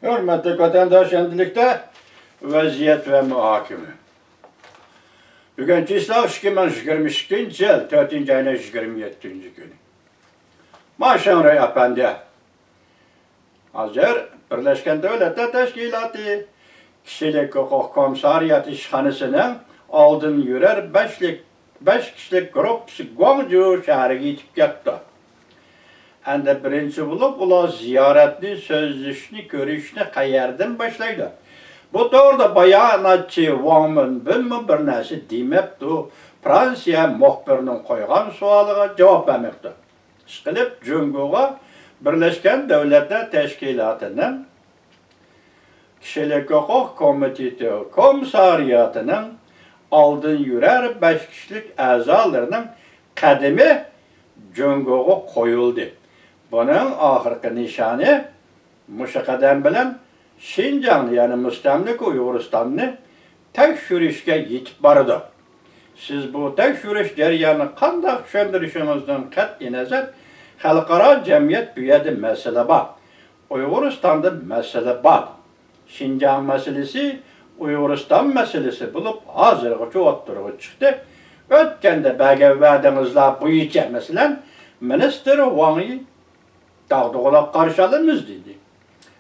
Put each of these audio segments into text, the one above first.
Hürmetli vatandaş, endilikte vaziyet ve muhakeme. Bugün Cisla 2022 yıl 4. ayının 27. günü. Maşallah efendi. Hazır Birleşken Devletler Teşkilatı Kişilik Hukuk Komisariyatı İşhanısının aldın yürer 5 kişilik grup Guangzhou şehri gitip gitti. Endi birinci bulup ular ziyaretli, sözleşni, görüşni qayerden başlaydı. Bu doğruda bayanatçı Wang Wenbin bir narsa demepti. Fransiya muhbirinin koygan sualıga cevap vermepti. Işqilib Jungoga Birleşken Devletler Teşkilatı'nın Kişilik Hukuk Komiteti Komisariyatı'nın aldın yürer 5 kişilik azalarının kademi Jungoga koyuldu. Bunun ahirki nişanı muşaqadan bilen Şinjan'ı yani müstemlik Uyg'uristan'ı tekşürüşke yetip bardı. Siz bu tekşürüş jarayonini qanday tushuntirishingizdan qat'iy nazar xalqaro jamiyat bu yerda masala bor. Uyg'uristonda masala bor. Şinjan masalasi Uyg'uriston masalasi bo'lib hozirgacha o'ttirib chiqdi. O'tganda baga va'dangizlar bo'yicha masalan ministr Wang'i dağdağılaq qarşı alınız dedi.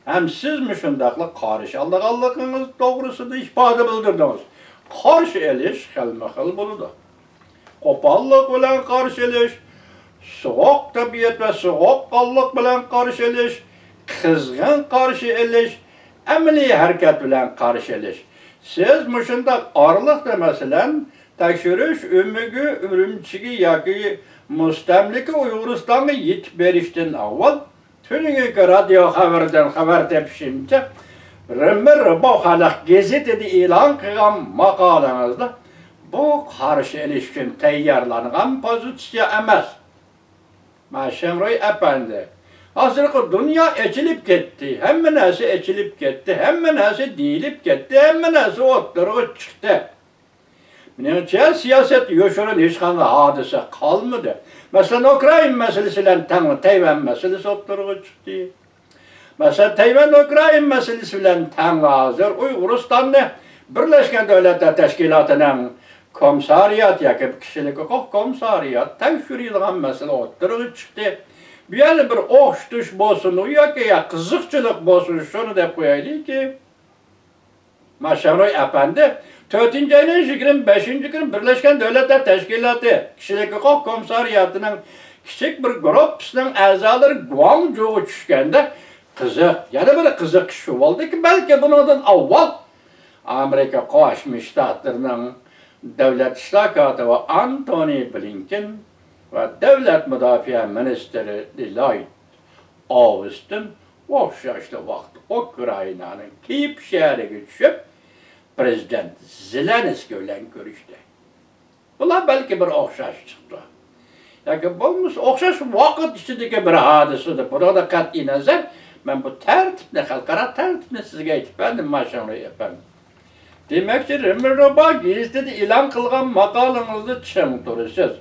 Hem siz mi şundaqla qarşı aldığınız doğrusunu ifade bildirdiniz. Qarşı eliş xilma-xil buludu. Qopallık bilen qarşı eliş, soğuk tabiat ve soğuk qallık bilen qarşı eliş, kızgın qarşı eliş, əmli hərəkət bilen qarşı eliş. Siz mi şundaq arlıq da məsələn, tekşürüş, ümügü, ürümçigi yoki müstemliki Uyg'uristanga yetib berishdan avval tüniga radyo xabardan xabar tepishimcha Rimir bu xalq gazetida e'lon qilgan maqolangizda bu qarshi elish uchun tayyorlangan pozitsiya emas. Mashamroy apandi. Hozirgi dunyo echilib ketdi, hamma narsa echilib ketdi, hamma narsa deyilib ketdi, hamma narsa o'ttirib chiqdi. Menimcha siyaset yo'shirin hech qanday hodisa qolmadi. Masalan, Ukraina masalasi bilan Tayvan masalasi o'ttirib chiqdi. Masalan, Tayvan-Ukraina masalasi bilan hozir Uyg'uristonni Birleşken Devletler Teşkilatı'nın komisariyat yoki kişilik hukuk komisariyat tekshiradigan masala o'ttirib chiqdi. Bu yerda bir o'xshatish bo'lsin yoki qiziqchilik bo'lsin, shuni deb qo'yaylikki, Mashamroy apandi 4. ayının 25. günü Birleşken Devletler Teşkilatı Kişilik Hukuk Komisariyatı'nın küçük bir grupsinin azaları Guangzhou'ya düşkende kızık, yani bir kızık şu oldu ki belki bundan avval Amerika Qo'shma Shtatlarının Devlet İştirakatı ve Antony Blinken ve Devlet Müdafaa Ministeri Lloyd Austin o'xshashli vaqt Ukraina'nın Kiyip şehriga tushib Prezident Zelenskiy bilan görüşdü. Bular belki bir o'xshash chiqdi. Yoki bo'lmasa o'xshash vaqt ichidagi bir hodisadir. Burada qat'iy nazar men bu tartibni, xalqaro tartibni sizga aytib berdim, Mashamroy efendim. Demakchi, Rimroba gazetida e'lon qilgan maqolangizni tushuntirasiz.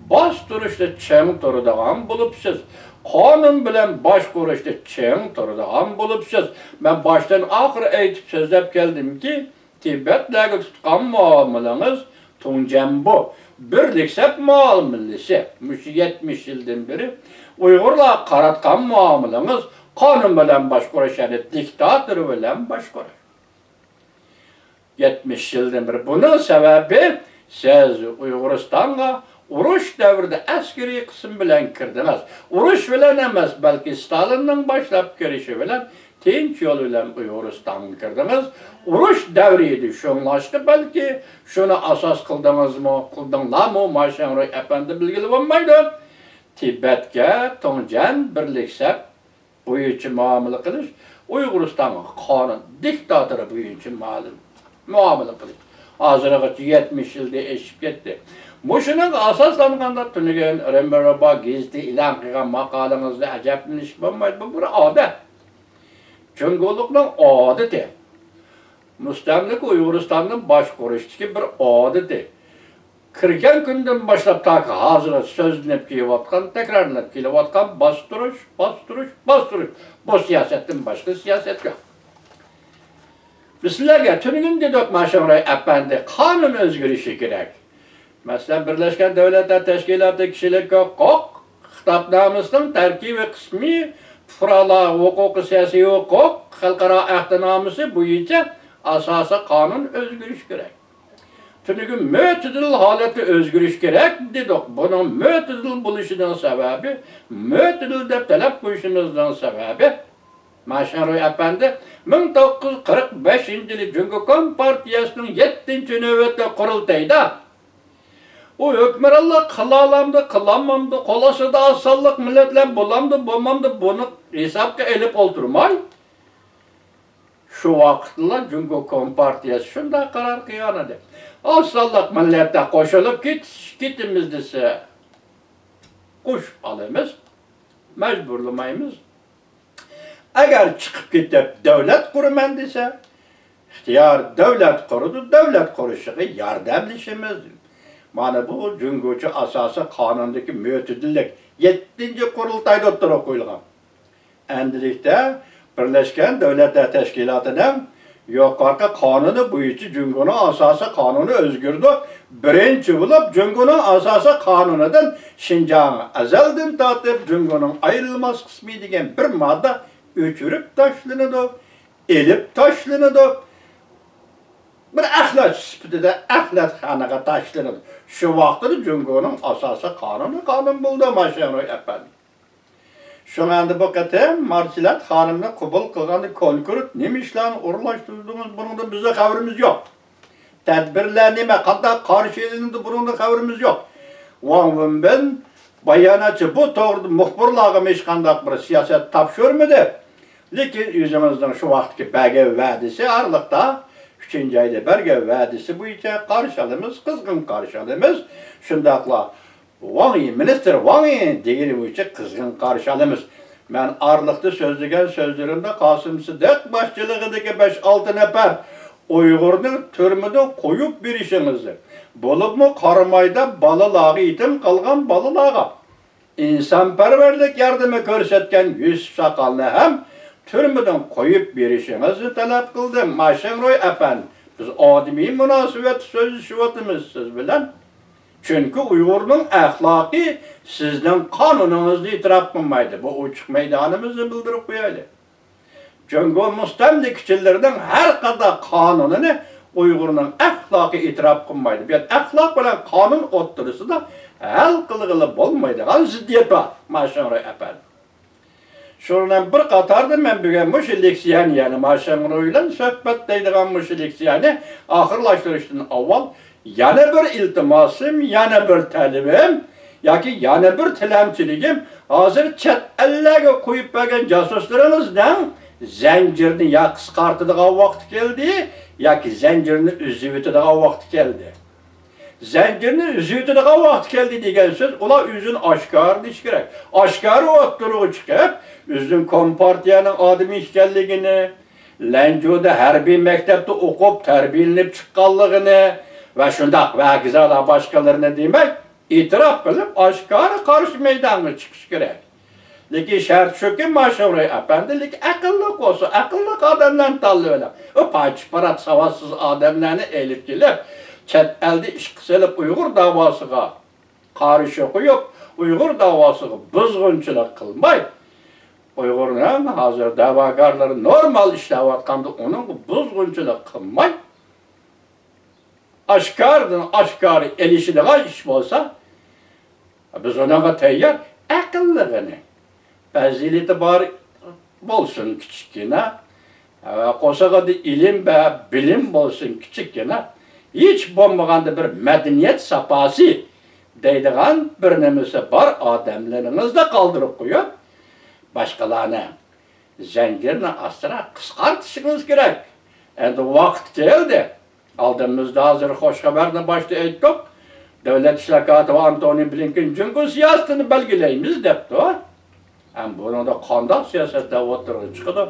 Bosh turishda chang turadigan bo'libsiz. Qonun bilan bosh ko'rishda chang turadigan bo'libsiz. Men boshdan oxir aytib so'zlab keldimki, Tibet'deki tutkan muamelanız Tuncan bu. Birliksep muamelesi. 70 yıldan beri Uygurlar qaratkan muamelanız kanun bilen başkuruş yani diktatör bilen başkuruş. 70 yıldan beri. Bunun sebebi siz Uyguristan'a uruş devrinde askeri kısım bilen kirdiniz. Uruş bilen emas, belki Stalin'in başlap girişi bilen tinch yo'l bilan Uyg'uristonga kirdingiz. Urush davriydi, shunlashdi balki shuni asos qildinglarmi, Mashamroy apandi bilgili bo'lmaydi. Tibetga Tunjan birliksab bo'yicha muomala qilish, Uyg'uristonga qonun diktatori bo'yicha muomala qilish. Hozirgacha 70 yilda eshib ketdi. Mushuning asoslanganda tunigan Rimroba gazetida e'lon qilgan maqolangizda ajablanish bo'lmaydi, bu bir odat. Cungulukның adeti. Müstemlik Uyg'uristanning bosh ko'rishdagi bir adeti. Kirgan kundan boshlab taki hozir so'zlanib kelayotgan, takrorlanib kelayotgan bostirish. Bu siyosatdan boshqa siyosat yo'q. Bizlarga tunugun dedik Maşamray Efendi, kanun özgürlüğü gerek. Mesela Birleşken Devletler Teşkilatı kişilik hukuk, kitapnamızın terkibi kısmı, fırala hukuku siyasi hukuk, halkara ahdenaması boyunca asası kanun özgürlüğü gerek. Tunugun mütedil haleti özgürlüğü gerek dedik. Bunun mütedil buluşunun sebebi, mütedil de talep koyuşunuzdan sebebi, Maşamray Efendi 1945 yılı Cumhuriyet Partiyası'nın 7. nöbette kurultayda o hükmerallah kılalamdı, kılamamdı, kolası da asallık milletler bulamdı, bulmamdı, bunu hesapka elip oturmay. Şu vakitle Cumhuriyet Partiyası şunda karar kıyanadı. Asallık millete koşulup gitimiz dese kuş alımız, mecburlamayımız. Eğer çıkıp gidip devlet kurumen dese, ihtiyar devlet kurudu, devlet kuruşu yardımlaşımız. Mana bu Cumhuriyet asası kanundaki mütedillik 7. kurultayda oturup koyulgan. Endilikte Birleşken Devletler Teşkilatı'nın yukarı kanunu boyunca Cumhuriyet asası kanunu özgürdü. Birinci bulup Cumhuriyet asası kanunudan Şincan'ı ezelden tartıp Cumhuriyet'in ayrılmaz kısmı degen bir madde ötürüp taşlanıdı, elip taşlanıdı. Bir ahlak sıfatı ahlak xanaga taşlanıdı. Şu vaxtda Cumhuriyet'in asası kanun buldu Maşamray Efendi. Şu anda bu qatam Marsilat xanımını qabul qilgan konkurs nima ishlarni o'rinlashtirdingiz, buningda bizga xabarimiz yo'q. Tadbirlar nima, qanday qarshi edildi, buningda xabarimiz yo'q. Van ben bayonotchi bu to'g'rida muxbirlarga hech qanday bir siyosat topshirmadi. Lekin o'zimizning shu vaqtga bergan va'dasi Aralıkda 3. ayda bergan va'dasi bo'yicha qarshi olamiz, qizg'in qarshi olamiz. Shundaqla Wang Yi, Minister Wang Yi degani bo'yicha qizg'in qarshi olamiz. Men Aralıkda so'zlagan so'zlarimda Qosim Siddiq boshchiligidagi 5-6 nafar Uyg'urni turmadan qo'yib berishimizni, bo'libmi Qaramayda balalarga yetim qolgan balalarga insonparvarlik yordami ko'rsatgan Yusuf Soqolni ham turmadan qo'yib berishimizni talab qildim. Maşamray Efendi, biz odimiy munosabat so'zlashyapmiz siz bilan. Çünkü Uyg'urning axloqi sizning qonuningizni e'tirof qilmaydi. Bu ochiq maydonimizni bildirib qo'yaylik. Cumhuriyet mustamlikçilerinin her kadar kanununu Uygur'un ahlakı e'tirof qilmaydi. Bu ahlak bilan kanun o'ttirisi da hal qilg'ili bo'lmaydigan ziddiyat bor. Maşamray Efendi. Şuradan bir qatorda men bugun mushu leksiyani, ya'ni Maşamray bilan suhbat deydigan mushu leksiyani oxirlashtirishdan avval yana bir iltimosim, yana bir talabim yoki yana bir tilamchiligim hozir chet ellarga qo'yib bergan jasuslarimizdan zincirni ya qisqartiradigan vaqt keldi yoki zincirni uzib o'tadigan vaqt keldi. Zincirni uzib o'tadigan vaqt keldi degan so'z ular o'zini oshkor deyish kerak. Oshkor o'ttirib chiqib, o'zining kompartiyaning odami ekanligini, Lanjoda harbiy maktabda o'qib tarbiyalanib chiqqanligini va shundaq vagizalar boshqalarini demak, e'tirof qilib oshkor qarshi maydonga chiqish kerak. Lekin shart shuki Maşamray Efendilik aqlli bo'lsa, aqlli odamlarni tanlaydi. O paçparat savadsız odamlarni elib kelib, chet elda ish qilib Uyg'ur davosiga qarshi qo'yib, Uyg'ur davosiga buzg'unchilik qilmay, Uyg'urning hozir da'vogarlari normal ishlayotganda uning buzg'unchilik qilmay, oshkor elishadigan ish bo'lsa, biz unaga tayyor aqlligini fazileti bor bo'lsin kichikgina, qo'shig'ida ilm va bilim bo'lsin kichikgina, hech bo'lmaganda bir madaniyat saposi deydigan bir nimasi bor odamlaringizni qoldirib qo'yib, boshqalarni zanjirni asra qisqartishingiz kerak. Endi vaqt keldi. Oldimizda hozir xo'sh xabarni boshda aytdik. Davlat ishlar katibi Antony Blinken Jungo siyosatini belgilaymiz debdi. Ham buningda qanday siyosatda o'tirib chiqadi?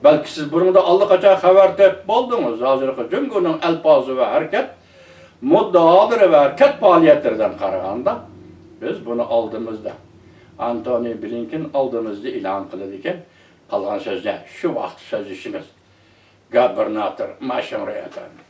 Balki siz buningda allaqachon xabar topib bo'ldingiz. Hozirgi Jungoning alpozi va harakat muddaolari va harakat faoliyatlaridan qaraganda biz buni oldimizda Antony Blinken oldimizda e'lon qiladi ekan, qolgan so'zlar shu vaqt so'zishimiz. Gubernator mashinada yotadi.